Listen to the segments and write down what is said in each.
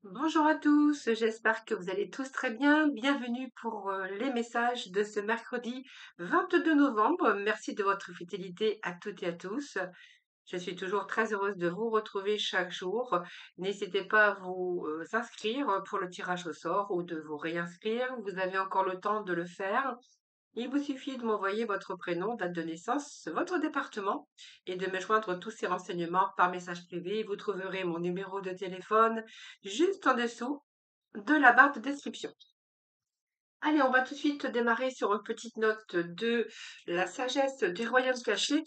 Bonjour à tous, j'espère que vous allez tous très bien. Bienvenue pour les messages de ce mercredi 22 novembre. Merci de votre fidélité à toutes et à tous. Je suis toujours très heureuse de vous retrouver chaque jour. N'hésitez pas à vous inscrire pour le tirage au sort ou de vous réinscrire. Vous avez encore le temps de le faire. Il vous suffit de m'envoyer votre prénom, date de naissance, votre département et de me joindre tous ces renseignements par message privé. Vous trouverez mon numéro de téléphone juste en dessous de la barre de description. Allez, on va tout de suite démarrer sur une petite note de la sagesse des royaumes cachés,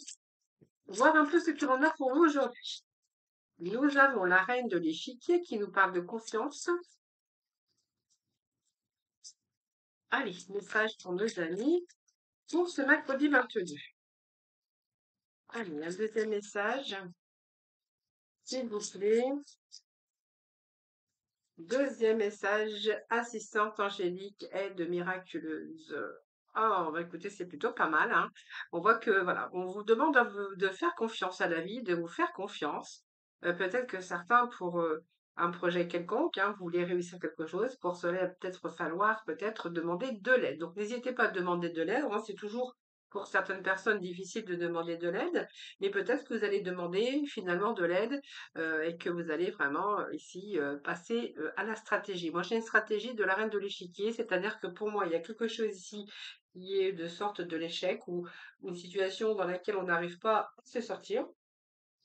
voir un peu ce que l'on a pour vous aujourd'hui. Nous avons la reine de l'échiquier qui nous parle de confiance. Allez, message pour nos amis pour ce mercredi 22. Allez, un deuxième message, s'il vous plaît. Deuxième message, assistante angélique, aide miraculeuse. Oh, bah écoutez, c'est plutôt pas mal, hein. On voit que, voilà, on vous demande de faire confiance à la vie, de vous faire confiance. Peut-être que certains, pour un projet quelconque, hein, vous voulez réussir quelque chose, pour cela, il va peut-être falloir peut-être demander de l'aide. Donc, n'hésitez pas à demander de l'aide, hein, c'est toujours pour certaines personnes difficile de demander de l'aide, mais peut-être que vous allez demander finalement de l'aide et que vous allez vraiment ici passer à la stratégie. Moi, j'ai une stratégie de la reine de l'échiquier, c'est-à-dire que pour moi, il y a quelque chose ici qui est de sorte de l'échec ou une situation dans laquelle on n'arrive pas à se sortir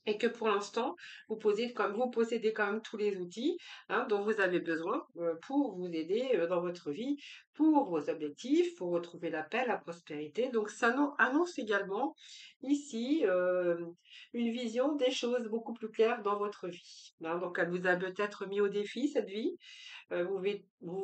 et que pour l'instant, vous possédez quand même tous les outils hein, dont vous avez besoin pour vous aider dans votre vie, pour vos objectifs, pour retrouver la paix, la prospérité. Donc, ça annonce également ici une vision des choses beaucoup plus claires dans votre vie. Hein. Donc, elle vous a peut-être mis au défi cette vie. Vous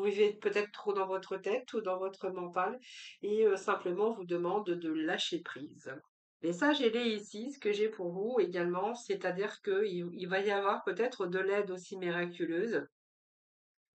vivez peut-être trop dans votre tête ou dans votre mental et simplement vous demande de lâcher prise. Et ça, j'ai les ici, ce que j'ai pour vous également, c'est-à-dire qu'il va y avoir peut-être de l'aide aussi miraculeuse,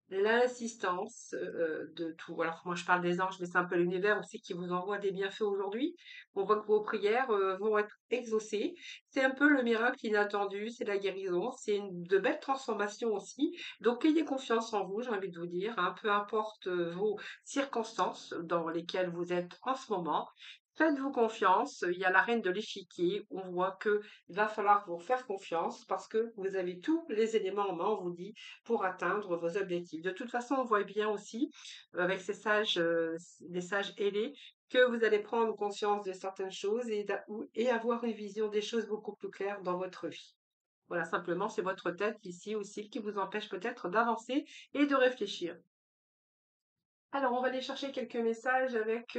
l'assistance de tout. Alors moi je parle des anges, mais c'est un peu l'univers aussi qui vous envoie des bienfaits aujourd'hui. On voit que vos prières vont être exaucées. C'est un peu le miracle inattendu, c'est la guérison, c'est de belles transformations aussi. Donc ayez confiance en vous, j'ai envie de vous dire, hein, peu importe vos circonstances dans lesquelles vous êtes en ce moment. Faites-vous confiance, il y a la reine de l'échiquier, on voit que il va falloir vous faire confiance parce que vous avez tous les éléments en main, on vous dit, pour atteindre vos objectifs. De toute façon, on voit bien aussi, avec ces sages, les sages ailés, que vous allez prendre conscience de certaines choses et avoir une vision des choses beaucoup plus claires dans votre vie. Voilà, simplement, c'est votre tête ici aussi qui vous empêche peut-être d'avancer et de réfléchir. Alors, on va aller chercher quelques messages avec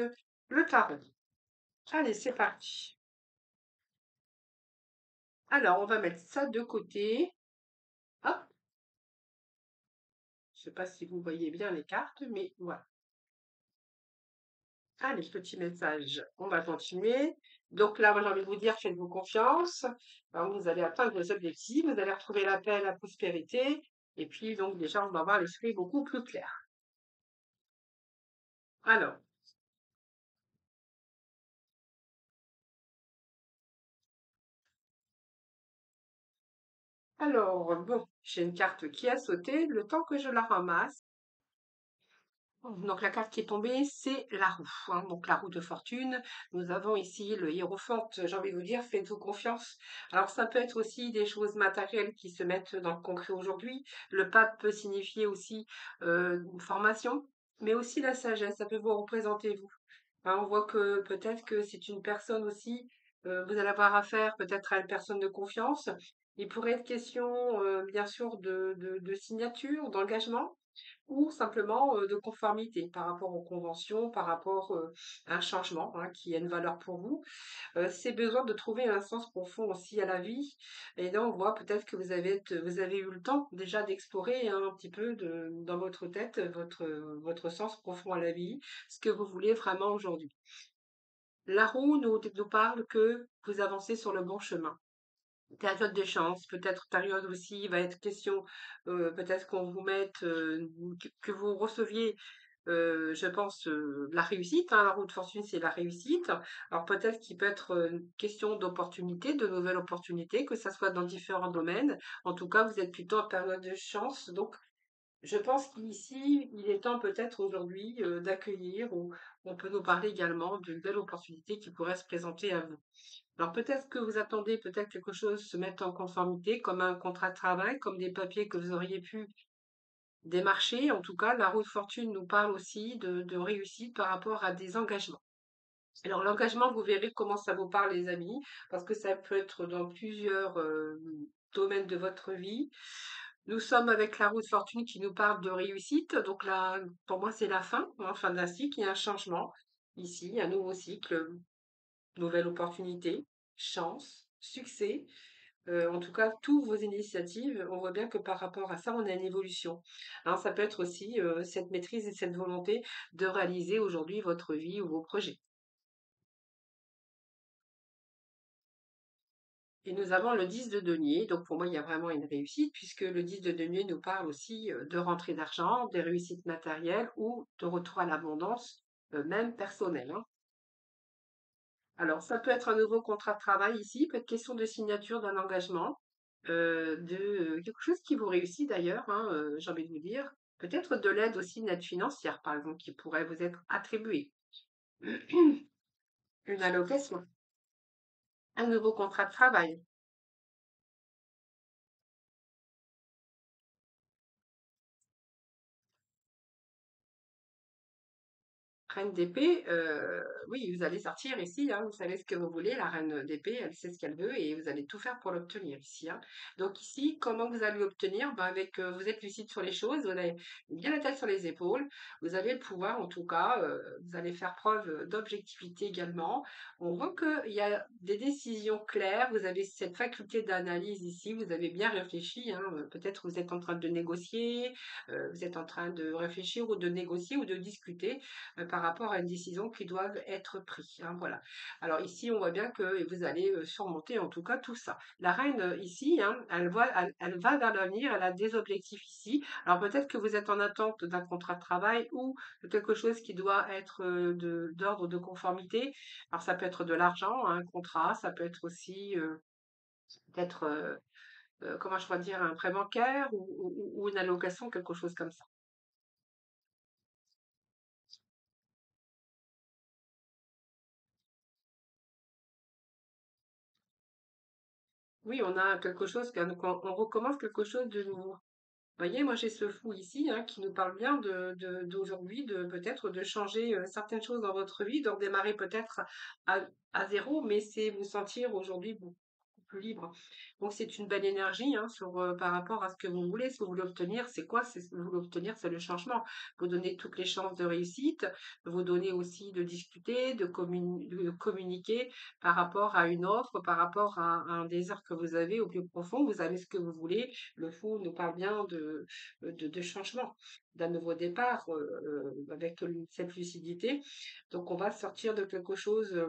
le tarot. Allez, c'est parti. Alors, on va mettre ça de côté. Hop, je ne sais pas si vous voyez bien les cartes, mais voilà. Allez, petit message. On va continuer. Donc là, moi, j'ai envie de vous dire, faites-vous confiance. Alors, vous allez atteindre vos objectifs, vous allez retrouver la paix, la prospérité. Et puis, donc, déjà, on va avoir l'esprit beaucoup plus clair. Alors, bon, j'ai une carte qui a sauté. Le temps que je la ramasse. Donc la carte qui est tombée, c'est la roue, hein. Donc la roue de fortune. Nous avons ici le hiérophante. J'ai envie de vous dire, faites-vous confiance. Alors ça peut être aussi des choses matérielles qui se mettent dans le concret aujourd'hui. Le pape peut signifier aussi une formation, mais aussi la sagesse. Ça peut vous représenter vous. Hein, on voit que peut-être que c'est une personne aussi. Vous allez avoir affaire peut-être à une personne de confiance. Il pourrait être question, bien sûr, de signature, d'engagement ou simplement de conformité par rapport aux conventions, par rapport à un changement hein, qui a une valeur pour vous. C'est besoin de trouver un sens profond aussi à la vie. Et là, on voit peut-être que vous avez eu le temps déjà d'explorer hein, un petit peu dans votre tête votre sens profond à la vie, ce que vous voulez vraiment aujourd'hui. La roue nous parle que vous avancez sur le bon chemin. Période de chance, peut-être période aussi, il va être question, peut-être qu'on vous mette, que vous receviez, je pense, la réussite, hein. La roue de fortune, c'est la réussite. Alors peut-être qu'il peut être, question d'opportunités, de nouvelles opportunités, que ça soit dans différents domaines. En tout cas, vous êtes plutôt en période de chance, donc Je pense qu'ici, il est temps peut-être aujourd'hui d'accueillir ou on peut nous parler également d'une belle opportunité qui pourrait se présenter à vous. Alors peut-être que vous attendez peut-être quelque chose se mettre en conformité, comme un contrat de travail, comme des papiers que vous auriez pu démarcher. En tout cas, la roue de fortune nous parle aussi de réussite par rapport à des engagements. Alors l'engagement, vous verrez comment ça vous parle, les amis, parce que ça peut être dans plusieurs domaines de votre vie. Nous sommes avec la roue de fortune qui nous parle de réussite. Donc là, pour moi, c'est la fin, hein, fin d'un cycle. Il y a un changement ici, un nouveau cycle, nouvelle opportunité, chance, succès. En tout cas, toutes vos initiatives, on voit bien que par rapport à ça, on a une évolution. Hein, ça peut être aussi cette maîtrise et cette volonté de réaliser aujourd'hui votre vie ou vos projets. Et nous avons le 10 de denier, donc pour moi, il y a vraiment une réussite, puisque le 10 de denier nous parle aussi de rentrée d'argent, des réussites matérielles ou de retour à l'abondance, même personnelle, hein. Alors, ça peut être un nouveau contrat de travail ici, peut être question de signature d'un engagement, de quelque chose qui vous réussit d'ailleurs, hein, j'ai envie de vous dire. Peut-être de l'aide aussi, une aide financière, par exemple, qui pourrait vous être attribuée. Une allocation, un nouveau contrat de travail. Reine d'épée, oui, vous allez sortir ici, hein, vous savez ce que vous voulez. La reine d'épée, elle sait ce qu'elle veut et vous allez tout faire pour l'obtenir ici, hein. Donc ici, comment vous allez l'obtenir? Ben avec, vous êtes lucide sur les choses, vous avez bien la tête sur les épaules, vous avez le pouvoir en tout cas, vous allez faire preuve d'objectivité également. On voit qu'il y a des décisions claires, vous avez cette faculté d'analyse ici, vous avez bien réfléchi, hein, peut-être vous êtes en train de négocier, vous êtes en train de réfléchir ou de négocier ou de discuter par rapport à une décision qui doivent être prises, hein, voilà. Alors ici, on voit bien que vous allez surmonter en tout cas tout ça. La reine ici, hein, elle va vers l'avenir, elle a des objectifs ici. Alors peut-être que vous êtes en attente d'un contrat de travail ou de quelque chose qui doit être d'ordre de conformité. Alors ça peut être de l'argent, un contrat, ça peut être aussi peut-être, comment je pourrais dire, un prêt bancaire ou une allocation, quelque chose comme ça. Oui, on a quelque chose, on recommence quelque chose de nouveau. Voyez, moi j'ai ce fou ici hein, qui nous parle bien d'aujourd'hui, de peut-être de changer certaines choses dans votre vie, de redémarrer peut-être à, à zéro, mais c'est vous sentir aujourd'hui beaucoup plus libre. Donc c'est une belle énergie hein, par rapport à ce que vous voulez. Ce que vous voulez obtenir, c'est quoi? C'est ce que vous voulez obtenir, c'est le changement. Vous donnez toutes les chances de réussite, vous donnez aussi de discuter, de communiquer par rapport à une offre, par rapport à un désir que vous avez au plus profond. Vous avez ce que vous voulez. Le fou nous parle bien de changement, d'un nouveau départ avec cette lucidité. Donc on va sortir de quelque chose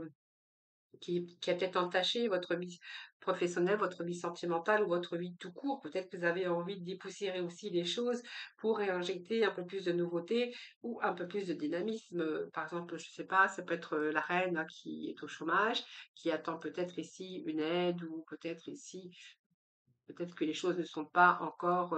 qui a peut-être entaché votre vie professionnelle, votre vie sentimentale ou votre vie tout court. Peut-être que vous avez envie de dépoussiérer aussi les choses pour réinjecter un peu plus de nouveauté ou un peu plus de dynamisme. Par exemple, je sais pas, ça peut être la reine hein, qui est au chômage, qui attend peut-être ici une aide ou peut-être ici peut-être que les choses ne sont pas encore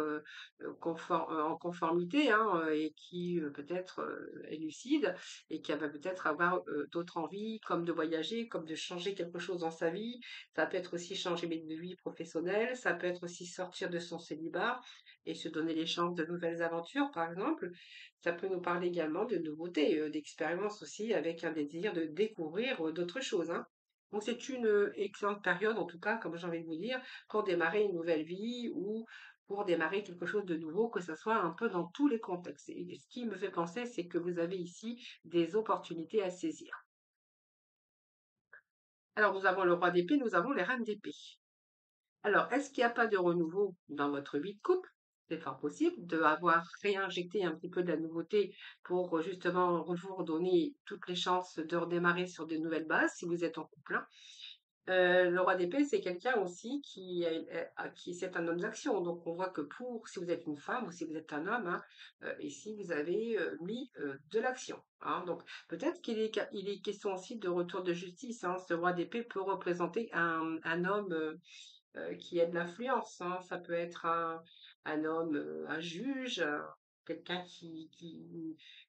en conformité hein, et qui peut-être est lucide et qui va peut-être avoir d'autres envies comme de voyager, comme de changer quelque chose dans sa vie. Ça peut être aussi changer de vie professionnelle, ça peut être aussi sortir de son célibat et se donner les chances de nouvelles aventures, par exemple. Ça peut nous parler également de nouveautés, d'expériences aussi avec un désir de découvrir d'autres choses, hein. Donc c'est une excellente période, en tout cas, comme j'ai envie de vous dire, pour démarrer une nouvelle vie ou pour démarrer quelque chose de nouveau, que ce soit un peu dans tous les contextes. Et ce qui me fait penser, c'est que vous avez ici des opportunités à saisir. Alors, nous avons le roi d'épée, nous avons les reines d'épée. Alors, est-ce qu'il n'y a pas de renouveau dans votre vie de couple? C'est fort possible d'avoir réinjecté un petit peu de la nouveauté pour justement vous redonner toutes les chances de redémarrer sur de nouvelles bases si vous êtes en couple, hein. Le roi d'épée, c'est quelqu'un aussi qui c'est un homme d'action. Donc on voit que pour si vous êtes une femme ou si vous êtes un homme, hein, ici vous avez, mis, de l'action, hein. Donc peut-être il est question aussi de retour de justice, hein. Ce roi d'épée peut représenter un homme, qui a de l'influence, hein. Ça peut être un homme, un juge, quelqu'un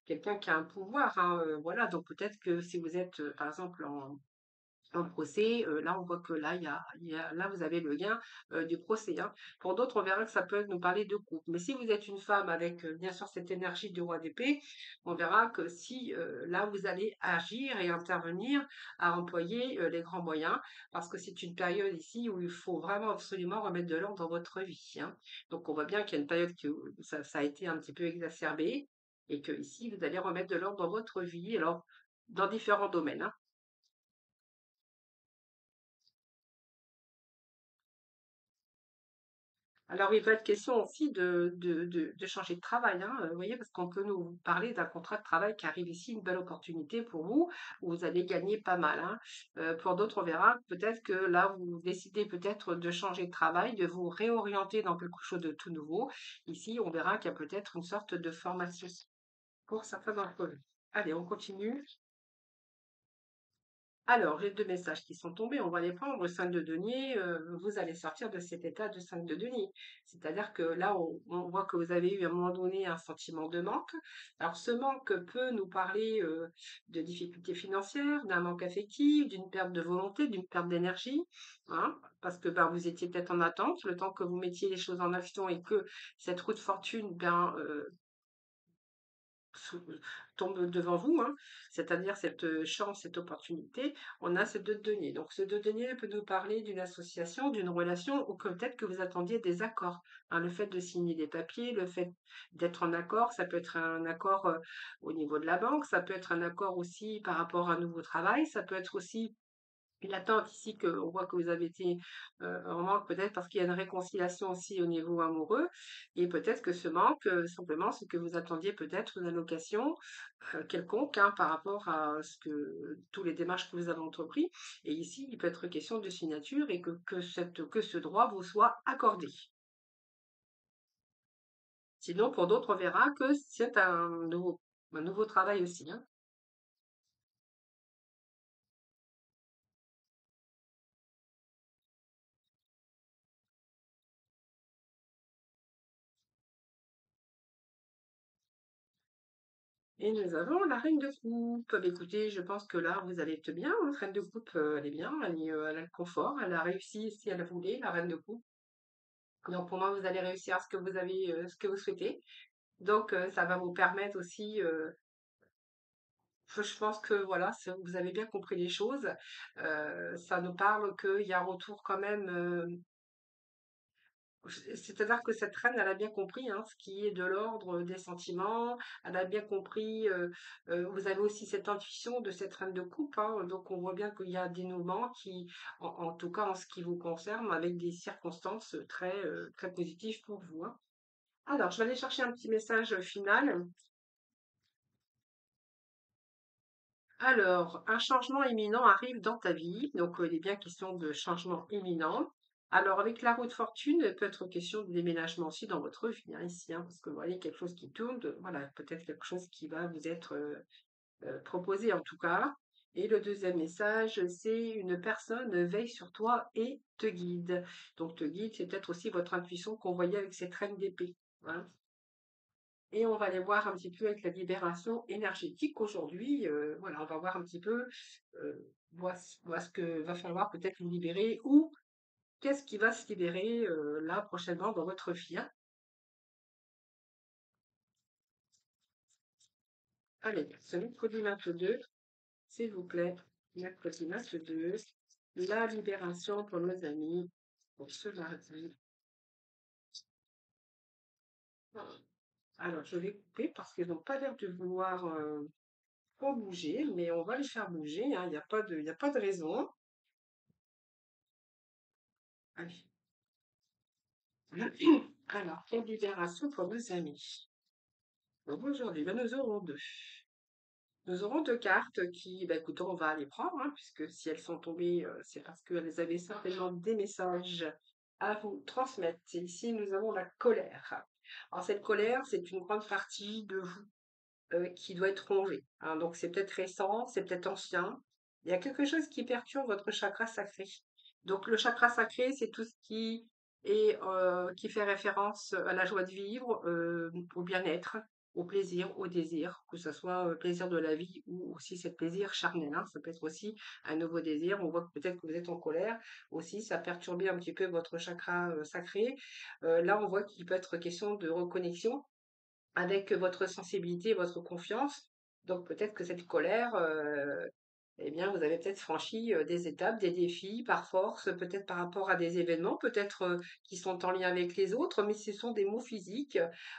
quelqu'un qui a un pouvoir, hein, voilà. Donc peut-être que si vous êtes, par exemple, en procès, là, on voit que là, là, vous avez le lien du procès, hein. Pour d'autres, on verra que ça peut nous parler de couple. Mais si vous êtes une femme avec, bien sûr, cette énergie du roi d'épée, on verra que si là, vous allez agir et intervenir à employer les grands moyens, parce que c'est une période ici où il faut vraiment absolument remettre de l'ordre dans votre vie, hein. Donc, on voit bien qu'il y a une période où ça a été un petit peu exacerbé et que ici, vous allez remettre de l'ordre dans votre vie, alors dans différents domaines, hein. Alors, il va être question aussi de changer de travail, hein, vous voyez, parce qu'on peut nous parler d'un contrat de travail qui arrive ici, une belle opportunité pour vous, où vous allez gagner pas mal, hein. Pour d'autres, on verra peut-être que là, vous décidez peut-être de changer de travail, de vous réorienter dans quelque chose de tout nouveau. Ici, on verra qu'il y a peut-être une sorte de formation pour certains d'entre eux. Allez, on continue. Alors, j'ai 2 messages qui sont tombés, on va les prendre. Le 5 de denier, vous allez sortir de cet état de 5 de denier. C'est-à-dire que là, on voit que vous avez eu à un moment donné un sentiment de manque. Alors, ce manque peut nous parler de difficultés financières, d'un manque affectif, d'une perte de volonté, d'une perte d'énergie, hein, parce que ben, vous étiez peut-être en attente, le temps que vous mettiez les choses en action et que cette roue de fortune ben, sou- tombe devant vous, hein, c'est-à-dire cette chance, cette opportunité, on a ce deux de denier. Donc ce deux de denier peut nous parler d'une association, d'une relation, ou que peut-être que vous attendiez des accords, hein. Le fait de signer des papiers, le fait d'être en accord, ça peut être un accord au niveau de la banque, ça peut être un accord aussi par rapport à un nouveau travail, ça peut être aussi une attente ici qu'on voit que vous avez été en manque peut-être parce qu'il y a une réconciliation aussi au niveau amoureux et peut-être que ce manque, simplement, c'est que vous attendiez peut-être une allocation quelconque, hein, par rapport à ce que tous les démarches que vous avez entrepris. Et ici, il peut être question de signature et que ce droit vous soit accordé. Sinon, pour d'autres, on verra que c'est un nouveau travail aussi, hein. Et nous avons la reine de coupe. Bah, écoutez, je pense que là, vous allez être bien, hein. Reine de coupe, elle est bien, elle a le confort, elle a réussi si elle voulait, la reine de coupe. Donc pour moi, vous allez réussir à ce que vous avez, ce que vous souhaitez. Donc ça va vous permettre aussi, je pense que voilà, vous avez bien compris les choses. Ça nous parle qu'il y a un retour quand même. C'est-à-dire que cette reine, elle a bien compris, hein, ce qui est de l'ordre des sentiments. Elle a bien compris. Vous avez aussi cette intuition de cette reine de coupe, hein, donc on voit bien qu'il y a un dénouement qui, en tout cas en ce qui vous concerne, avec des circonstances très positives pour vous, hein. Alors, je vais aller chercher un petit message final. Alors, un changement imminent arrive dans ta vie, donc il est bien question de changement imminent. Alors, avec la roue de fortune, il peut être question de déménagement aussi dans votre vie, hein, ici, hein, parce que vous voyez quelque chose qui tourne, voilà, peut-être quelque chose qui va vous être proposé en tout cas. Et le deuxième message, c'est une personne veille sur toi et te guide. Donc, te guide, c'est peut-être aussi votre intuition qu'on voyait avec cette reine d'épée, hein. Et on va aller voir un petit peu avec la libération énergétique aujourd'hui. Voilà, on va voir un petit peu ce que va falloir peut-être vous libérer ou qu'est-ce qui va se libérer là prochainement dans votre vie, hein. Allez, ce mercredi 22, s'il vous plaît, mercredi 22, la libération pour nos amis pour ce mardi. Alors, je vais couper parce qu'ils n'ont pas l'air de vouloir trop bouger, mais on va les faire bouger, hein, il y a pas de raison. Allez. Alors, quelle libération pour nos amis. Donc aujourd'hui, ben, nous aurons deux. Nous aurons deux cartes qui, ben, écoutez, on va les prendre, hein, puisque si elles sont tombées, c'est parce qu'elles avaient certainement des messages à vous transmettre. Et ici, nous avons la colère. Alors, cette colère, c'est une grande partie de vous qui doit être rongée, hein. Donc, c'est peut-être récent, c'est peut-être ancien. Il y a quelque chose qui perturbe votre chakra sacré. Donc, le chakra sacré, c'est tout ce qui et qui fait référence à la joie de vivre, au bien-être, au plaisir, au désir, que ce soit plaisir de la vie ou aussi c'est plaisir charnel, hein. Ça peut être aussi un nouveau désir. On voit que peut-être que vous êtes en colère aussi, ça a perturbé un petit peu votre chakra sacré. Là, on voit qu'il peut être question de reconnexion avec votre sensibilité et votre confiance. Donc peut-être que cette colère, eh bien, vous avez peut-être franchi des étapes, des défis par force, peut-être par rapport à des événements, peut-être qui sont en lien avec les autres, mais ce sont des maux physiques,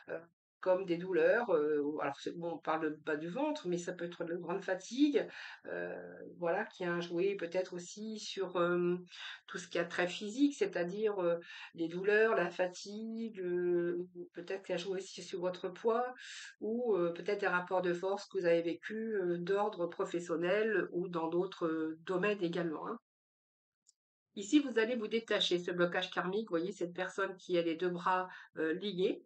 euh, comme des douleurs. Alors, bon, on parle de bas du ventre, mais ça peut être de grande fatigue, voilà, qui a joué peut-être aussi sur tout ce qui a trait physique, c'est-à-dire les douleurs, la fatigue, peut-être qui a joué aussi sur votre poids ou peut-être des rapports de force que vous avez vécus d'ordre professionnel ou dans d'autres domaines également, hein. Ici, vous allez vous détacher. Ce blocage karmique, vous voyez, cette personne qui a les deux bras liés.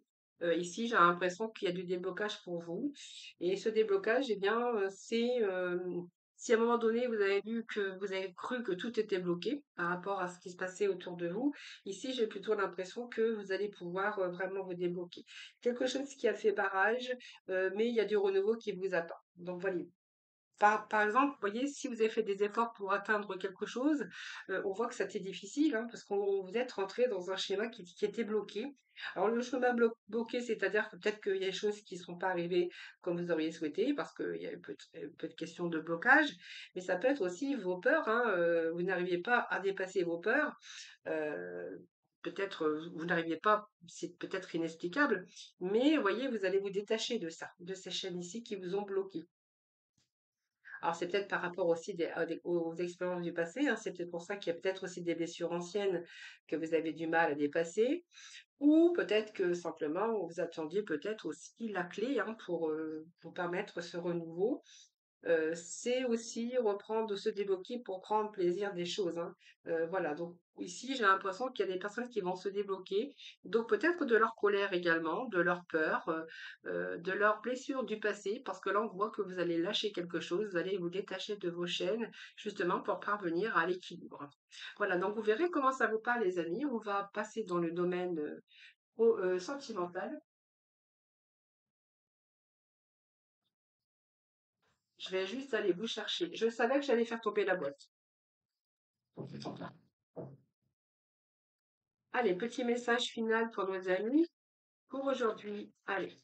Ici, j'ai l'impression qu'il y a du déblocage pour vous. Et ce déblocage, eh bien, c'est si à un moment donné, vous avez vu que vous avez cru que tout était bloqué par rapport à ce qui se passait autour de vous, ici, j'ai plutôt l'impression que vous allez pouvoir vraiment vous débloquer. Quelque chose qui a fait barrage, mais il y a du renouveau qui vous attend. Donc voilà, par exemple, vous voyez, si vous avez fait des efforts pour atteindre quelque chose, on voit que ça a été difficile, hein, parce qu'on vous êtes rentré dans un schéma qui était bloqué. Alors le schéma bloqué, c'est-à-dire que peut-être qu'il y a des choses qui ne sont pas arrivées comme vous auriez souhaité, parce qu'il y a peu de questions de blocage, mais ça peut être aussi vos peurs, hein, vous n'arriviez pas à dépasser vos peurs, peut-être vous n'arriviez pas, c'est peut-être inexplicable, mais vous voyez, vous allez vous détacher de ça, de ces chaînes ici qui vous ont bloqué. Alors, c'est peut-être par rapport aussi aux expériences du passé, hein, c'est peut-être pour ça qu'il y a peut-être aussi des blessures anciennes que vous avez du mal à dépasser, ou peut-être que simplement vous attendiez peut-être aussi la clé hein, pour vous permettre ce renouveau. C'est aussi reprendre, se débloquer pour prendre plaisir des choses, hein. Voilà, donc ici, j'ai l'impression qu'il y a des personnes qui vont se débloquer, donc peut-être de leur colère également, de leur peur, de leurs blessures du passé, parce que là, on voit que vous allez lâcher quelque chose, vous allez vous détacher de vos chaînes, justement pour parvenir à l'équilibre. Voilà, donc vous verrez comment ça vous parle, les amis. On va passer dans le domaine sentimental. Je vais juste aller vous chercher. Je savais que j'allais faire tomber la boîte. Allez, petit message final pour nos amis pour aujourd'hui. Allez,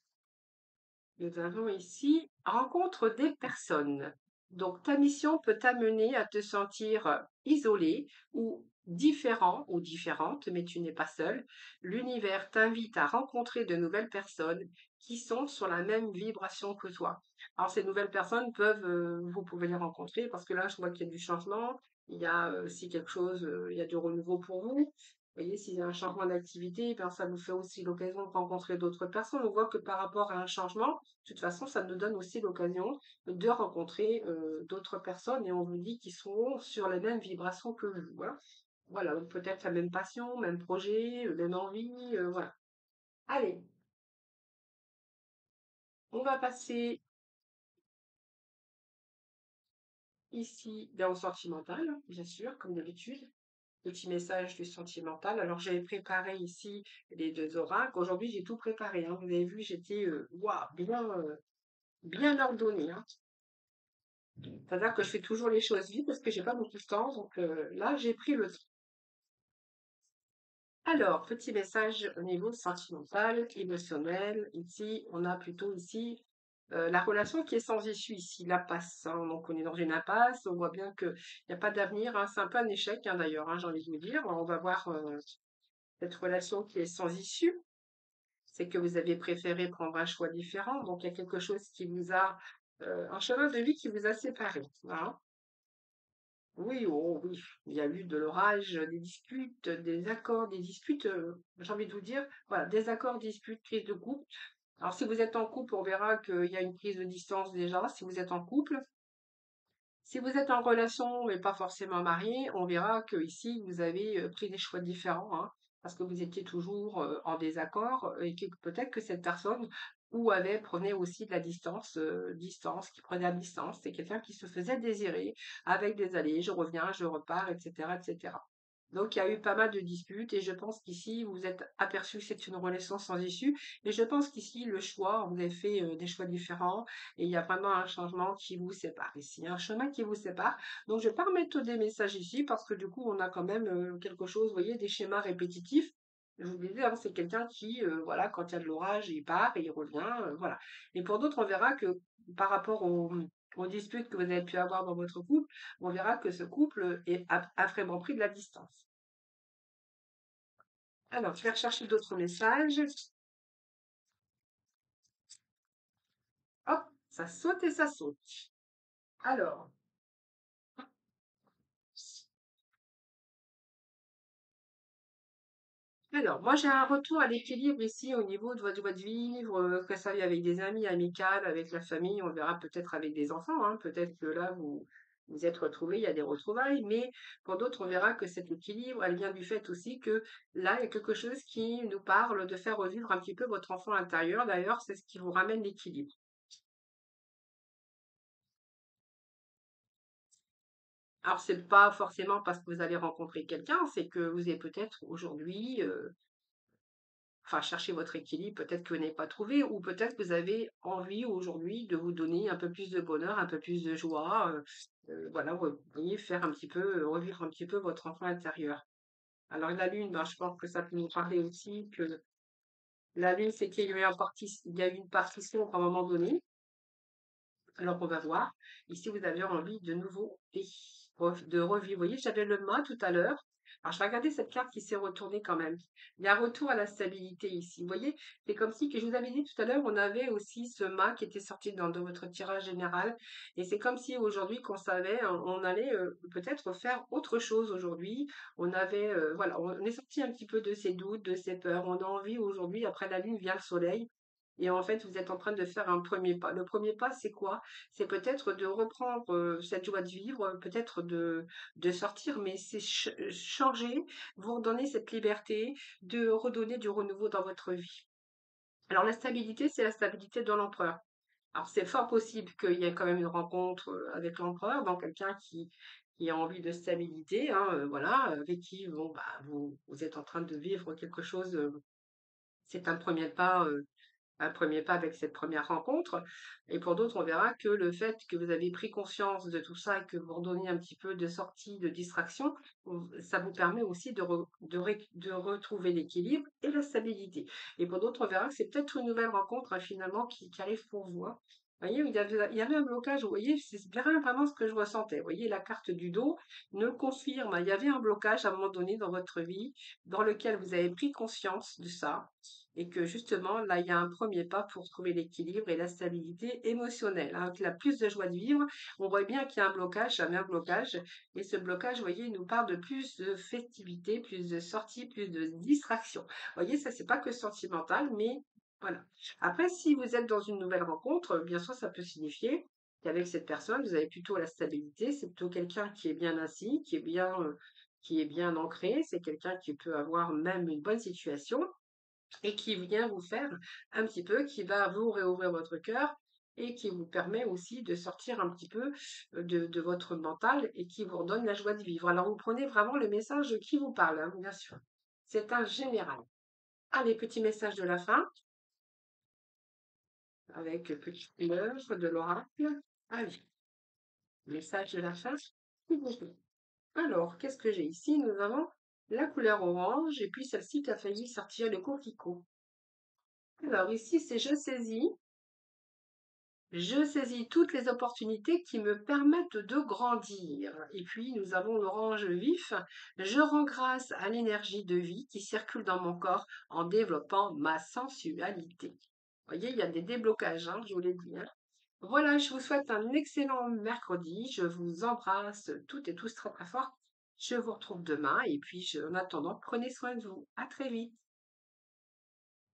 nous avons ici rencontre des personnes. Donc, ta mission peut t'amener à te sentir isolé ou différent ou différente, mais tu n'es pas seul. L'univers t'invite à rencontrer de nouvelles personnes qui sont sur la même vibration que toi. Alors, ces nouvelles personnes peuvent, vous pouvez les rencontrer parce que là, je vois qu'il y a du changement. Il y a aussi quelque chose, il y a du renouveau pour vous. Vous voyez, s'il y a un changement d'activité, ben, ça nous fait aussi l'occasion de rencontrer d'autres personnes. On voit que par rapport à un changement, de toute façon, ça nous donne aussi l'occasion de rencontrer d'autres personnes et on vous dit qu'ils sont sur les mêmes vibrations que vous. Voilà, voilà donc peut-être la même passion, même projet, même envie, voilà. Allez, on va passer ici dans le sentimental, bien sûr, comme d'habitude. Petit message du sentimental. Alors, j'avais préparé ici les deux oracles. Aujourd'hui, j'ai tout préparé, hein. Vous avez vu, j'étais waouh, bien ordonnée, hein. C'est-à-dire que je fais toujours les choses vite parce que j'ai pas beaucoup de temps. Donc là, j'ai pris le temps. Alors, petit message au niveau sentimental, émotionnel. Ici, on a plutôt ici la relation qui est sans issue ici, la passe, hein. Donc, on est dans une impasse. On voit bien qu'il n'y a pas d'avenir, hein. C'est un peu un échec, hein, d'ailleurs, hein, j'ai envie de vous dire. On va voir cette relation qui est sans issue. C'est que vous avez préféré prendre un choix différent. Donc, il y a quelque chose qui vous a, un chemin de vie qui vous a séparé, hein. Oui, oh oui, il y a eu de l'orage, des disputes, des accords, des disputes, j'ai envie de vous dire, voilà, des accords, disputes, crise de couple. Alors, si vous êtes en couple, on verra qu'il y a une prise de distance déjà, si vous êtes en couple. Si vous êtes en relation mais pas forcément marié, on verra que ici vous avez pris des choix différents, hein, parce que vous étiez toujours en désaccord et que peut-être que cette personne ou avait prenait aussi de la distance, qui prenait la distance, c'est quelqu'un qui se faisait désirer avec des allées, je reviens, je repars, etc., etc. Donc, il y a eu pas mal de disputes et je pense qu'ici, vous vous êtes aperçu que c'est une relation sans issue. Et je pense qu'ici, le choix, vous avez fait des choix différents et il y a vraiment un changement qui vous sépare ici, un chemin qui vous sépare. Donc, je vais pas remettre des messages ici parce que du coup, on a quand même quelque chose, vous voyez, des schémas répétitifs. Je vous disais, hein, c'est quelqu'un qui, voilà, quand il y a de l'orage, il part et il revient, voilà. Et pour d'autres, on verra que par rapport aux disputes que vous avez pu avoir dans votre couple, on verra que ce couple a vraiment pris de la distance. Alors, je vais rechercher d'autres messages. Hop, ça saute et ça saute. Alors, moi j'ai un retour à l'équilibre ici au niveau de votre joie de vivre, que ça aille avec des amis, amicales, avec la famille, on verra peut-être avec des enfants, hein. Peut-être que là vous vous êtes retrouvés, il y a des retrouvailles, mais pour d'autres, on verra que cet équilibre, elle vient du fait aussi que là, il y a quelque chose qui nous parle de faire revivre un petit peu votre enfant intérieur. D'ailleurs, c'est ce qui vous ramène l'équilibre. Alors, c'est pas forcément parce que vous allez rencontrer quelqu'un, c'est que vous avez peut-être aujourd'hui, enfin, cherché votre équilibre, peut-être que vous n'avez pas trouvé, ou peut-être que vous avez envie aujourd'hui de vous donner un peu plus de bonheur, un peu plus de joie, voilà, vous voyez, faire un petit peu, revivre un petit peu votre enfant intérieur. Alors, la lune, ben, je pense que ça peut nous parler aussi que la lune, c'est qu'il y a eu il y a eu une partition à un moment donné. Alors, on va voir. Ici, vous avez envie de nouveau de revivre. Vous voyez, j'avais le mât tout à l'heure. Alors, je vais regarder cette carte qui s'est retournée quand même. Il y a un retour à la stabilité ici. Vous voyez, c'est comme si, que je vous avais dit tout à l'heure, on avait aussi ce mât qui était sorti dans votre tirage général. Et c'est comme si aujourd'hui, qu'on savait, on allait peut-être faire autre chose aujourd'hui. On avait, voilà, on est sorti un petit peu de ces doutes, de ces peurs. On a envie aujourd'hui, après la lune vient le soleil. Et en fait, vous êtes en train de faire un premier pas. Le premier pas, c'est quoi? C'est peut-être de reprendre cette joie de vivre, peut-être de sortir, mais c'est changer, vous redonner cette liberté, de redonner du renouveau dans votre vie. Alors la stabilité, c'est la stabilité de l'empereur. Alors c'est fort possible qu'il y ait quand même une rencontre avec l'empereur, donc quelqu'un qui a envie de stabilité, hein, voilà, avec qui bon, bah, vous êtes en train de vivre quelque chose, c'est un premier pas avec cette première rencontre. Et pour d'autres, on verra que le fait que vous avez pris conscience de tout ça et que vous redonnez un petit peu de sortie, de distraction, ça vous permet aussi de retrouver l'équilibre et la stabilité. Et pour d'autres, on verra que c'est peut-être une nouvelle rencontre hein, finalement qui arrive pour vous, hein. Vous voyez, il y avait un blocage, vous voyez, c'est bien vraiment ce que je ressentais. Vous voyez, la carte du dos me confirme, il y avait un blocage à un moment donné dans votre vie dans lequel vous avez pris conscience de ça et que justement, là, il y a un premier pas pour trouver l'équilibre et la stabilité émotionnelle, hein, la plus de joie de vivre. On voit bien qu'il y a un blocage, jamais un blocage. Et ce blocage, vous voyez, il nous parle de plus de festivité, plus de sorties, plus de distraction. Vous voyez, ça, c'est pas que sentimental, mais voilà. Après, si vous êtes dans une nouvelle rencontre, bien sûr, ça peut signifier qu'avec cette personne, vous avez plutôt la stabilité. C'est plutôt quelqu'un qui est bien assis, qui est bien ancré. C'est quelqu'un qui peut avoir même une bonne situation et qui vient vous faire un petit peu, qui va vous réouvrir votre cœur et qui vous permet aussi de sortir un petit peu de votre mental et qui vous redonne la joie de vivre. Alors vous prenez vraiment le message qui vous parle, hein, bien sûr. C'est un général. Allez, petit message de la fin, avec petite l'œuvre de l'oracle. Allez, message de la fin. s'il vous plaît. Alors, qu'est-ce que j'ai ici? Nous avons la couleur orange et puis celle-ci qui a failli sortir le coquelicot. Alors ici, c'est je saisis. Je saisis toutes les opportunités qui me permettent de grandir. Et puis, nous avons l'orange vif. Je rends grâce à l'énergie de vie qui circule dans mon corps en développant ma sensualité. Vous voyez, il y a des déblocages, hein, je vous l'ai dit, hein. Voilà, je vous souhaite un excellent mercredi. Je vous embrasse toutes et tous très très fort. Je vous retrouve demain et puis en attendant, prenez soin de vous. À très vite.